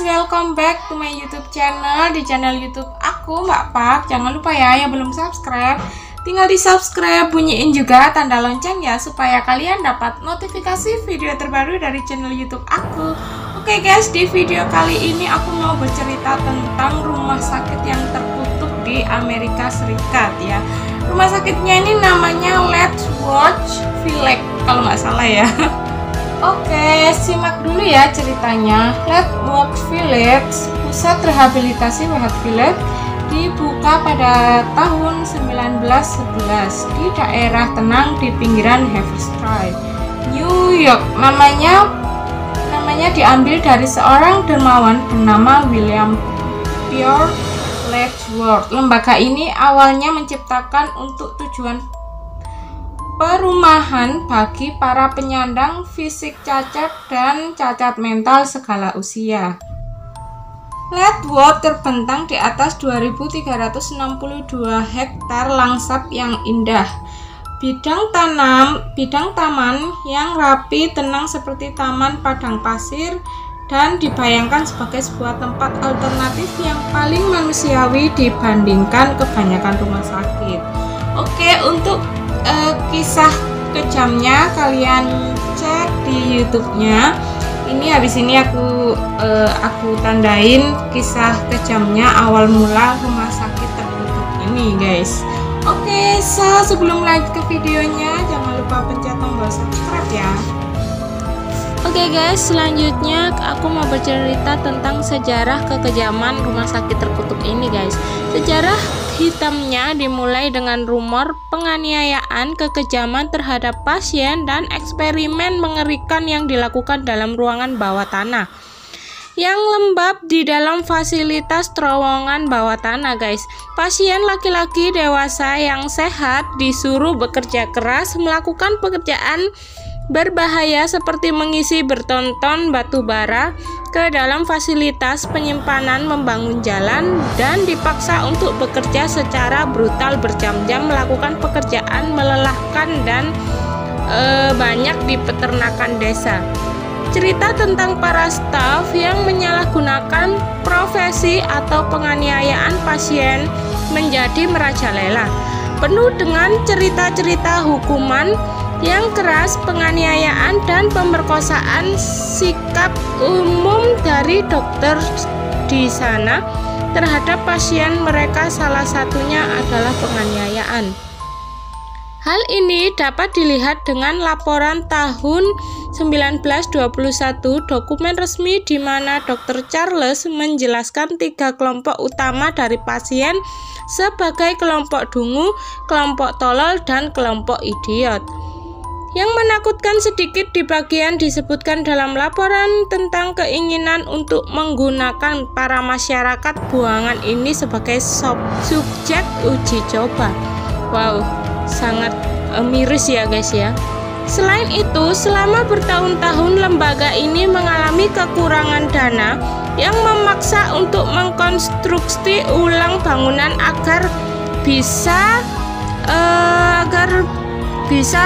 welcome back to my YouTube channel. Di channel YouTube aku Mbak Pak. Jangan lupa ya yang belum subscribe, tinggal di subscribe, bunyiin juga tanda lonceng ya, supaya kalian dapat notifikasi video terbaru dari channel YouTube aku. Oke guys, di video kali ini aku mau bercerita tentang rumah sakit yang terkutuk di Amerika Serikat ya. Rumah sakitnya ini namanya Letchworth Village kalau nggak salah ya. Oke, simak dulu ya ceritanya. Letchworth Village, pusat rehabilitasi Letchworth Village, dibuka pada tahun 1911 di daerah tenang di pinggiran Haverstraw, New York. Namanya diambil dari seorang dermawan bernama William Pior Letchworth. Lembaga ini awalnya menciptakan untuk tujuan perumahan bagi para penyandang fisik cacat dan cacat mental segala usia. Letchworth terbentang di atas 2.362 hektar langsap yang indah. Bidang taman yang rapi tenang seperti taman padang pasir, dan dibayangkan sebagai sebuah tempat alternatif yang paling manusiawi dibandingkan kebanyakan rumah sakit. Oke, untuk kisah kejamnya kalian cek di YouTube-nya. Ini habis ini aku tandain kisah kejamnya awal mula rumah sakit tertutup ini guys. Oke, sebelum lanjut ke videonya jangan lupa pencet tombol subscribe ya. Oke guys, selanjutnya aku mau bercerita tentang sejarah kekejaman rumah sakit terkutuk ini guys. Sejarah hitamnya dimulai dengan rumor penganiayaan, kekejaman terhadap pasien, dan eksperimen mengerikan yang dilakukan dalam ruangan bawah tanah yang lembab di dalam fasilitas terowongan bawah tanah guys. Pasien laki-laki dewasa yang sehat disuruh bekerja keras melakukan pekerjaan berbahaya seperti mengisi bertonton batu bara ke dalam fasilitas penyimpanan, membangun jalan, dan dipaksa untuk bekerja secara brutal berjam-jam melakukan pekerjaan melelahkan dan banyak di peternakan desa. Cerita tentang para staf yang menyalahgunakan profesi atau penganiayaan pasien menjadi merajalela, penuh dengan cerita-cerita hukuman yang keras, penganiayaan, dan pemerkosaan. Sikap umum dari dokter di sana terhadap pasien mereka salah satunya adalah penganiayaan. Hal ini dapat dilihat dengan laporan tahun 1921, dokumen resmi di mana Dr. Charles menjelaskan 3 kelompok utama dari pasien sebagai kelompok dungu, kelompok tolol, dan kelompok idiot. Yang menakutkan sedikit di bagian disebutkan dalam laporan tentang keinginan untuk menggunakan para masyarakat buangan ini sebagai subjek uji coba. Wow, sangat miris ya guys ya. Selain itu, selama bertahun-tahun lembaga ini mengalami kekurangan dana yang memaksa untuk mengkonstruksi ulang bangunan agar bisa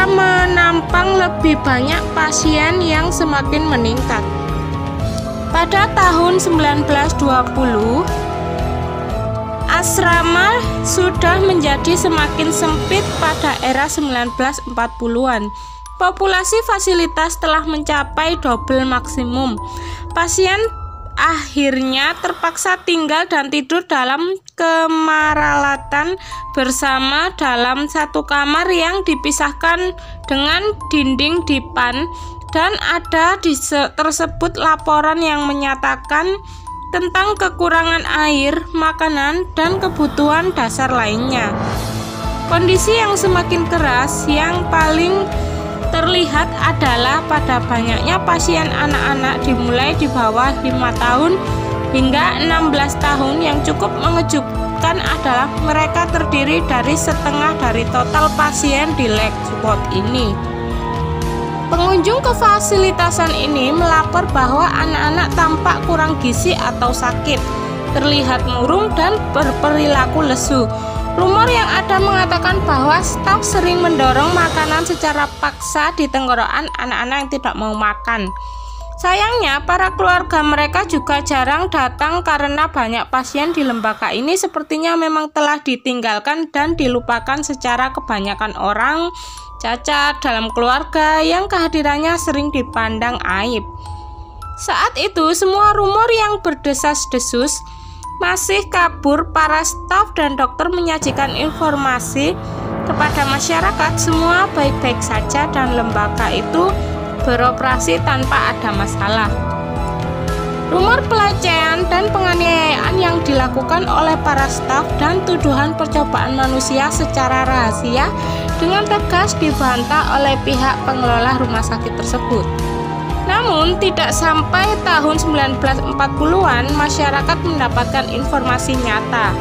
menampung lebih banyak pasien yang semakin meningkat. Pada tahun 1920, asrama sudah menjadi semakin sempit pada era 1940-an. Populasi fasilitas telah mencapai double maksimum. Pasien akhirnya terpaksa tinggal dan tidur dalam kemaralatan bersama dalam satu kamar yang dipisahkan dengan dinding dipan, dan ada di tersebut laporan yang menyatakan tentang kekurangan air, makanan, dan kebutuhan dasar lainnya. Kondisi yang semakin keras yang paling terlihat adalah pada banyaknya pasien anak-anak dimulai di bawah 5 tahun hingga 16 tahun. Yang cukup mengejutkan adalah mereka terdiri dari setengah dari total pasien di Letchworth ini. Pengunjung ke fasilitasan ini melapor bahwa anak-anak tampak kurang gizi atau sakit, terlihat murung, dan berperilaku lesu. Rumor yang ada mengatakan bahwa staf sering mendorong makanan secara paksa di tenggorokan anak-anak yang tidak mau makan. Sayangnya, para keluarga mereka juga jarang datang karena banyak pasien di lembaga ini sepertinya memang telah ditinggalkan dan dilupakan secara kebanyakan orang cacat dalam keluarga yang kehadirannya sering dipandang aib. Saat itu, semua rumor yang berdesas-desus masih kabur. Para staf dan dokter menyajikan informasi kepada masyarakat semua baik-baik saja dan lembaga itu beroperasi tanpa ada masalah. Rumor pelecehan dan penganiayaan yang dilakukan oleh para staf dan tuduhan percobaan manusia secara rahasia dengan tegas dibantah oleh pihak pengelola rumah sakit tersebut. Namun, tidak sampai tahun 1940-an masyarakat mendapatkan informasi nyata.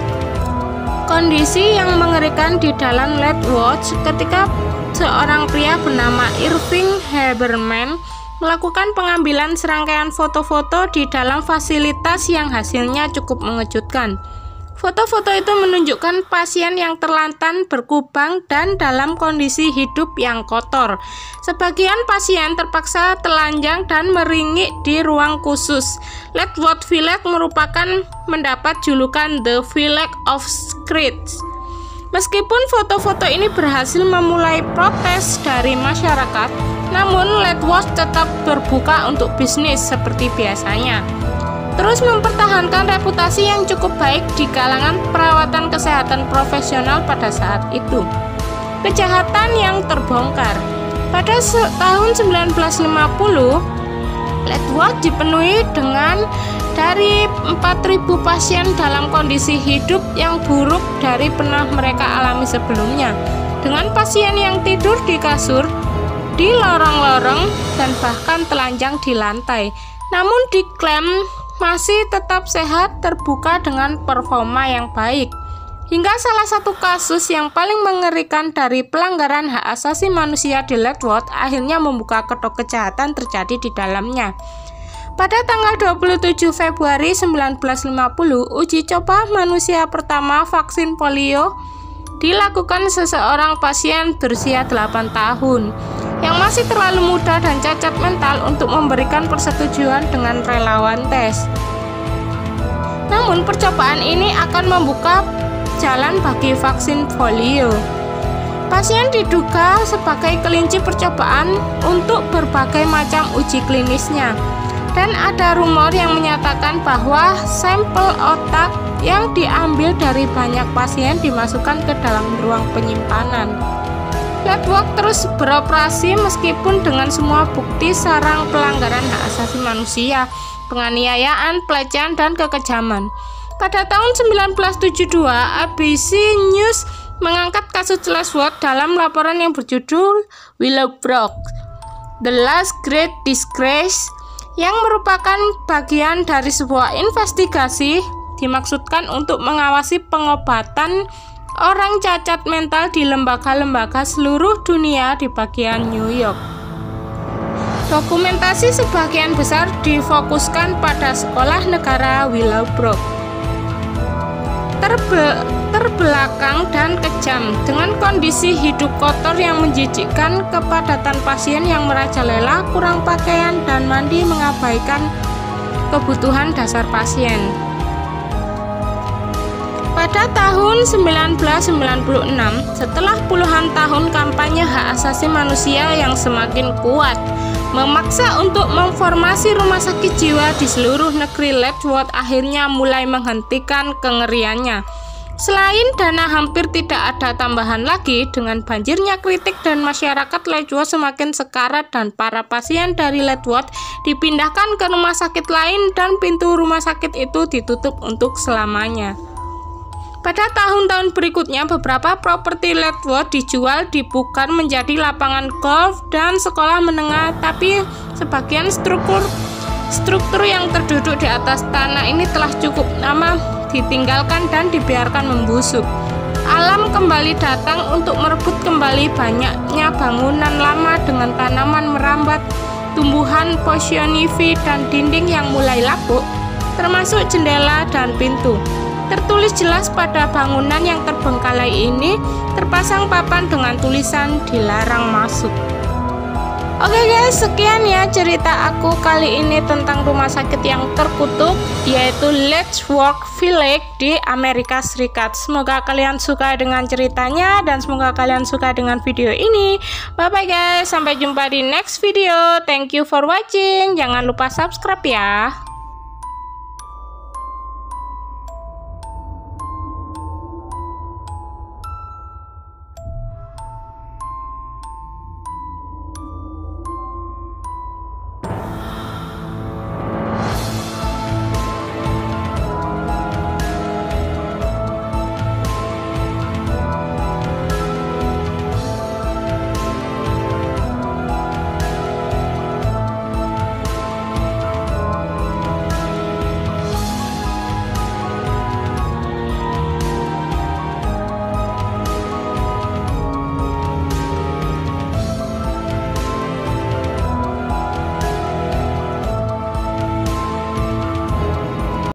Kondisi yang mengerikan di dalam Letchworth ketika seorang pria bernama Irving Haberman melakukan pengambilan serangkaian foto-foto di dalam fasilitas yang hasilnya cukup mengejutkan. Foto-foto itu menunjukkan pasien yang terlantar, berkubang, dan dalam kondisi hidup yang kotor. Sebagian pasien terpaksa telanjang dan meringik di ruang khusus. Letchworth Village merupakan mendapat julukan The Village of Secrets. Meskipun foto-foto ini berhasil memulai protes dari masyarakat, namun Letchworth tetap terbuka untuk bisnis seperti biasanya. Terus mempertahankan reputasi yang cukup baik di kalangan perawatan kesehatan profesional pada saat itu. Kejahatan yang terbongkar. Pada tahun 1950, Letchworth dipenuhi dengan dari 4.000 pasien dalam kondisi hidup yang buruk dari pernah mereka alami sebelumnya, dengan pasien yang tidur di kasur, di lorong-lorong, dan bahkan telanjang di lantai. Namun diklaim masih tetap sehat, terbuka dengan performa yang baik. Hingga salah satu kasus yang paling mengerikan dari pelanggaran hak asasi manusia di Letchworth akhirnya membuka kedok kejahatan terjadi di dalamnya. Pada tanggal 27 Februari 1950, uji coba manusia pertama vaksin polio dilakukan seseorang pasien berusia 8 tahun yang masih terlalu muda dan cacat mental untuk memberikan persetujuan dengan relawan tes. Namun percobaan ini akan membuka jalan bagi vaksin polio. Pasien diduga sebagai kelinci percobaan untuk berbagai macam uji klinisnya. Dan ada rumor yang menyatakan bahwa sampel otak yang diambil dari banyak pasien dimasukkan ke dalam ruang penyimpanan. Letchworth terus beroperasi meskipun dengan semua bukti sarang pelanggaran hak asasi manusia, penganiayaan, pelecehan, dan kekejaman. Pada tahun 1972, ABC News mengangkat kasus Letchworth dalam laporan yang berjudul Willowbrook, The Last Great Disgrace, yang merupakan bagian dari sebuah investigasi dimaksudkan untuk mengawasi pengobatan orang cacat mental di lembaga-lembaga seluruh dunia di bagian New York. Dokumentasi sebagian besar difokuskan pada sekolah negara Willowbrook. Terbelakang dan kejam, dengan kondisi hidup kotor yang menjijikkan, kepadatan pasien yang merajalela, kurang pakaian dan mandi, mengabaikan kebutuhan dasar pasien. Pada tahun 1996, setelah puluhan tahun kampanye hak asasi manusia yang semakin kuat, memaksa untuk memformasi rumah sakit jiwa di seluruh negeri, Letchworth akhirnya mulai menghentikan kengeriannya. Selain dana hampir tidak ada tambahan lagi, dengan banjirnya kritik dan masyarakat, Letchworth semakin sekarat dan para pasien dari Letchworth dipindahkan ke rumah sakit lain dan pintu rumah sakit itu ditutup untuk selamanya. Pada tahun-tahun berikutnya, beberapa properti Letchworth dijual, dibuka menjadi lapangan golf dan sekolah menengah, tapi sebagian struktur yang terduduk di atas tanah ini telah cukup lama ditinggalkan dan dibiarkan membusuk. Alam kembali datang untuk merebut kembali banyaknya bangunan lama dengan tanaman merambat, tumbuhan poison ivy, dan dinding yang mulai lapuk, termasuk jendela dan pintu. Tertulis jelas pada bangunan yang terbengkalai ini, terpasang papan dengan tulisan "Dilarang Masuk". Oke guys, sekian ya cerita aku kali ini tentang rumah sakit yang terkutuk, yaitu Letchworth Village di Amerika Serikat. Semoga kalian suka dengan ceritanya dan semoga kalian suka dengan video ini. Bye bye guys, sampai jumpa di next video. Thank you for watching. Jangan lupa subscribe ya.